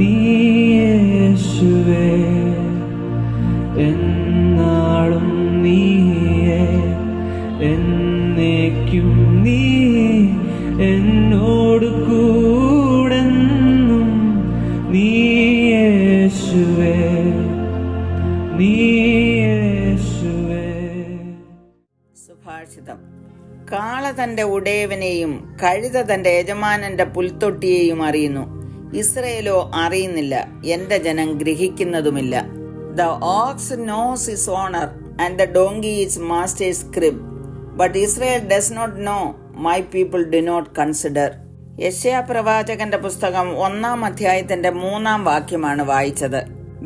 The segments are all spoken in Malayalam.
നീ യേശുവേ, എന്നാളും നീയേ, എന്നേക്കും നീ എന്നോട് കൂടെന്നും. നീ യേശുവേ, നീ യേശുവേ. സുഭാഷിതം. കാള തന്റെ ഉടയവനെയും കഴുത തന്റെ യജമാനന്റെ പുൽത്തൊട്ടിയെയും അറിയുന്നു, ഇസ്രയേലോ അറിയുന്നില്ല, എന്റെ ജനം ഗ്രഹിക്കുന്നതുമില്ല. The ox knows his owner and the donkey its master's crib, but Israel does not know, my people do not consider. യെശയ്യാ പ്രവാചകന്റെ പുസ്തകം 1-ാം അധ്യായത്തിന്റെ 3-ാം വാക്യമാണ് വായിച്ചത്.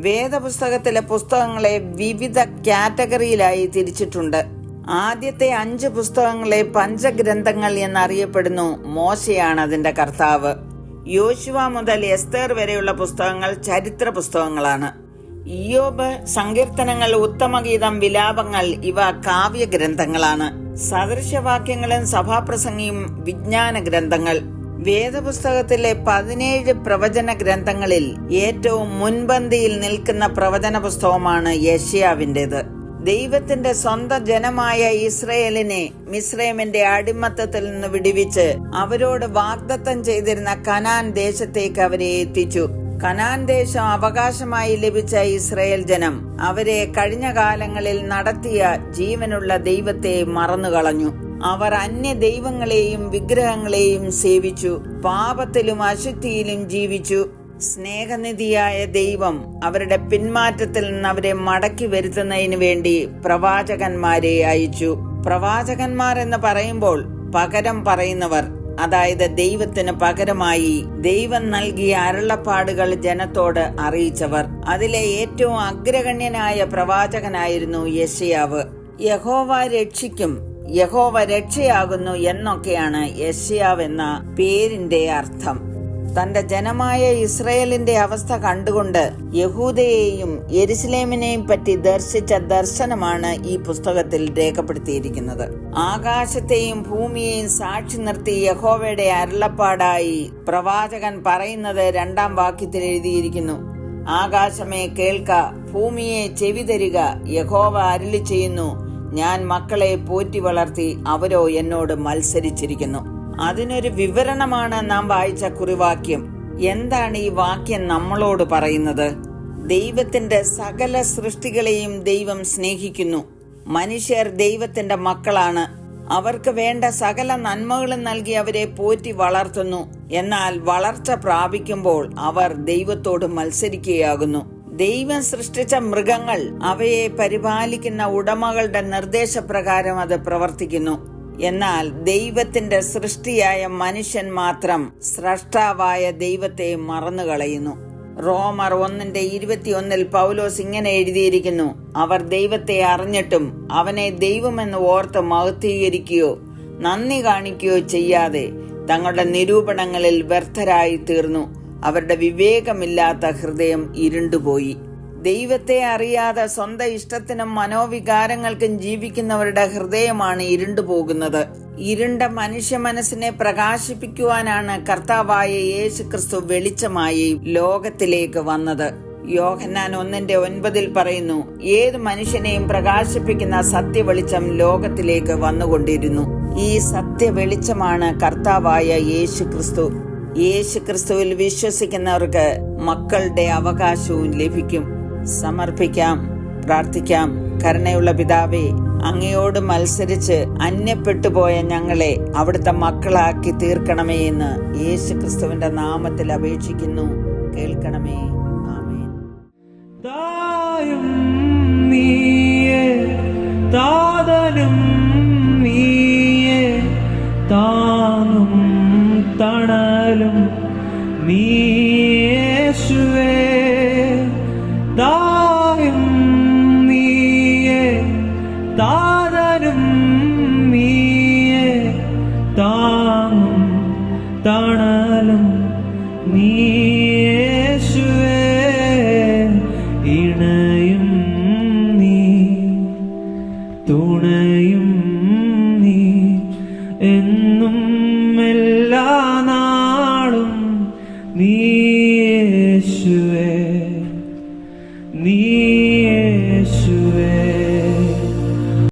വേദപുസ്തകത്തിലെ പുസ്തകങ്ങളെ വിവിധ കാറ്റഗറിയിലായി തിരിച്ചിട്ടുണ്ട്. ആദ്യത്തെ 5 പുസ്തകങ്ങളെ പഞ്ചഗ്രന്ഥങ്ങൾ എന്നറിയപ്പെടുന്നു. മോശയാണ് അതിന്റെ കർത്താവ്. യോശുവ മുതൽ എസ്തേർ വരെയുള്ള പുസ്തകങ്ങൾ ചരിത്ര പുസ്തകങ്ങളാണ്. ഇയ്യോബ്, സങ്കീർത്തനങ്ങൾ, ഉത്തമഗീതം, വിലാപങ്ങൾ ഇവ കാവ്യഗ്രന്ഥങ്ങളാണ്. സദൃശവാക്യങ്ങളും സഭാപ്രസംഗിയും വിജ്ഞാന ഗ്രന്ഥങ്ങൾ. വേദപുസ്തകത്തിലെ 17 പ്രവചന ഗ്രന്ഥങ്ങളിൽ ഏറ്റവും മുൻപന്തിയിൽ നിൽക്കുന്ന പ്രവചന പുസ്തകമാണ് യെശയ്യാവിന്റേത്. ദൈവത്തിന്റെ സ്വന്തം ജനമായ ഇസ്രയേലിനെ മിസ്രൈമിന്റെ അടിമത്തത്തിൽ നിന്ന് വിടുവിച്ച് അവരോട് വാഗ്ദത്തം ചെയ്തിരുന്ന കനാൻ ദേശത്തേക്ക് അവരെ എത്തിച്ചു. കനാൻ ദേശം അവകാശമായി ലഭിച്ച ഇസ്രയേൽ ജനം അവരെ കഴിഞ്ഞ കാലങ്ങളിൽ നടത്തിയ ജീവനുള്ള ദൈവത്തെ മറന്നുകളഞ്ഞു. അവർ അന്യ ദൈവങ്ങളെയും വിഗ്രഹങ്ങളെയും സേവിച്ചു, പാപത്തിലും അശുദ്ധിയിലും ജീവിച്ചു. സ്നേഹനിധിയായ ദൈവം അവരുടെ പിന്മാറ്റത്തിൽ നിന്ന് അവരെ മടക്കി വരുത്തുന്നതിന് വേണ്ടി പ്രവാചകന്മാരെ അയച്ചു. പ്രവാചകന്മാർ എന്ന് പറയുമ്പോൾ പകരം പറയുന്നവർ, അതായത് ദൈവത്തിന് പകരമായി ദൈവം നൽകിയ അരുളപ്പാടുകൾ ജനത്തോട് അറിയിച്ചവർ. അതിലെ ഏറ്റവും അഗ്രഗണ്യനായ പ്രവാചകനായിരുന്നു യെശയ്യാവ്. യഹോവ രക്ഷിക്കും, യഹോവ രക്ഷയാകുന്നു എന്നൊക്കെയാണ് യെശയ്യാവ് എന്ന പേരിന്റെ അർത്ഥം. തന്റെ ജനമായ ഇസ്രയേലിന്റെ അവസ്ഥ കണ്ടുകൊണ്ട് യഹൂദയെയും യെരുശലേമിനെയും പറ്റി ദർശിച്ച ദർശനമാണ് ഈ പുസ്തകത്തിൽ രേഖപ്പെടുത്തിയിരിക്കുന്നത്. ആകാശത്തെയും ഭൂമിയെയും സാക്ഷി നിർത്തി യഹോവയുടെ അരുളപ്പാടായി പ്രവാചകൻ പറയുന്നത് 2-ാം വാക്യത്തിൽ എഴുതിയിരിക്കുന്നു. ആകാശമേ കേൾക്ക, ഭൂമിയെ ചെവി തരിക, യഹോവ അരുളി ചെയ്യുന്നു, ഞാൻ മക്കളെ പോറ്റി വളർത്തി, അവരോ എന്നോട് മത്സരിച്ചിരിക്കുന്നു. അതിനൊരു വിവരണമാണ് നാം വായിച്ച കുറിവാക്യം. എന്താണ് ഈ വാക്യം നമ്മളോട് പറയുന്നത്? ദൈവത്തിന്റെ സകല സൃഷ്ടികളെയും ദൈവം സ്നേഹിക്കുന്നു. മനുഷ്യർ ദൈവത്തിന്റെ മക്കളാണ്. അവർക്ക് വേണ്ട സകല നന്മകളും നൽകി അവരെ പോറ്റി വളർത്തുന്നു. എന്നാൽ വളർച്ച പ്രാപിക്കുമ്പോൾ അവർ ദൈവത്തോട് മത്സരിക്കുകയാകുന്നു. ദൈവം സൃഷ്ടിച്ച മൃഗങ്ങൾ അവയെ പരിപാലിക്കുന്ന ഉടമകളുടെ നിർദ്ദേശപ്രകാരം അത് പ്രവർത്തിക്കുന്നു. എന്നാൽ ദൈവത്തിന്റെ സൃഷ്ടിയായ മനുഷ്യൻ മാത്രം സ്രഷ്ടാവായ ദൈവത്തെ മറന്നുകളയുന്നു. റോമർ 1:21 പൗലോസ് ഇങ്ങനെ എഴുതിയിരിക്കുന്നു, അവർ ദൈവത്തെ അറിഞ്ഞിട്ടും അവനെ ദൈവമെന്ന് ഓർത്ത് മഹത്വീകരിക്കുകയോ നന്ദി കാണിക്കുകയോ ചെയ്യാതെ തങ്ങളുടെ നിരൂപണങ്ങളിൽ വ്യർത്ഥരായി തീർന്നു. അവരുടെ വിവേകമില്ലാത്ത ഹൃദയം ഇരുണ്ടുപോയി. ദൈവത്തെ അറിയാതെ സ്വന്തം ഇഷ്ടത്തിനും മനോവികാരങ്ങൾക്കും ജീവിക്കുന്നവരുടെ ഹൃദയമാണ് ഇരുണ്ടുപോകുന്നത്. ഇരുണ്ട മനുഷ്യ മനസ്സിനെ പ്രകാശിപ്പിക്കുവാനാണ് കർത്താവായ യേശുക്രിസ്തു വെളിച്ചമായി ലോകത്തിലേക്ക് വന്നത്. യോഹന്നാൻ 1:9 പറയുന്നു, ഏത് മനുഷ്യനെയും പ്രകാശിപ്പിക്കുന്ന സത്യവെളിച്ചം ലോകത്തിലേക്ക് വന്നുകൊണ്ടിരുന്നു. ഈ സത്യവെളിച്ചമാണ് കർത്താവായ യേശുക്രിസ്തു. യേശുക്രിസ്തുവിൽ വിശ്വസിക്കുന്നവർക്ക് മക്കളുടെ അവകാശവും ലഭിക്കും. സമർപ്പിക്കാം, പ്രാർത്ഥിക്കാം. കരുണയുള്ള പിതാവേ, അങ്ങയോട് മത്സരിച്ച് അന്യപ്പെട്ടുപോയ ഞങ്ങളെ അവിടുത്തെ മക്കളാക്കി തീർക്കണമേ എന്ന് യേശുക്രിസ്തുവിന്റെ നാമത്തിൽ അപേക്ഷിക്കുന്നു. കേൾക്കണമേ. ആമേൻ. തായും നീയേ, താതനും നീയേ, താങ്ങും തണലും നീയേശുവേ. തായും നീയേ, താതനും നീയേ, താങ്ങും തണലും നീയേശുവേ. ഇണയും നീ, തുണയും നീ, എന്നും എല്ലാ നാളും നീയേശു. നീ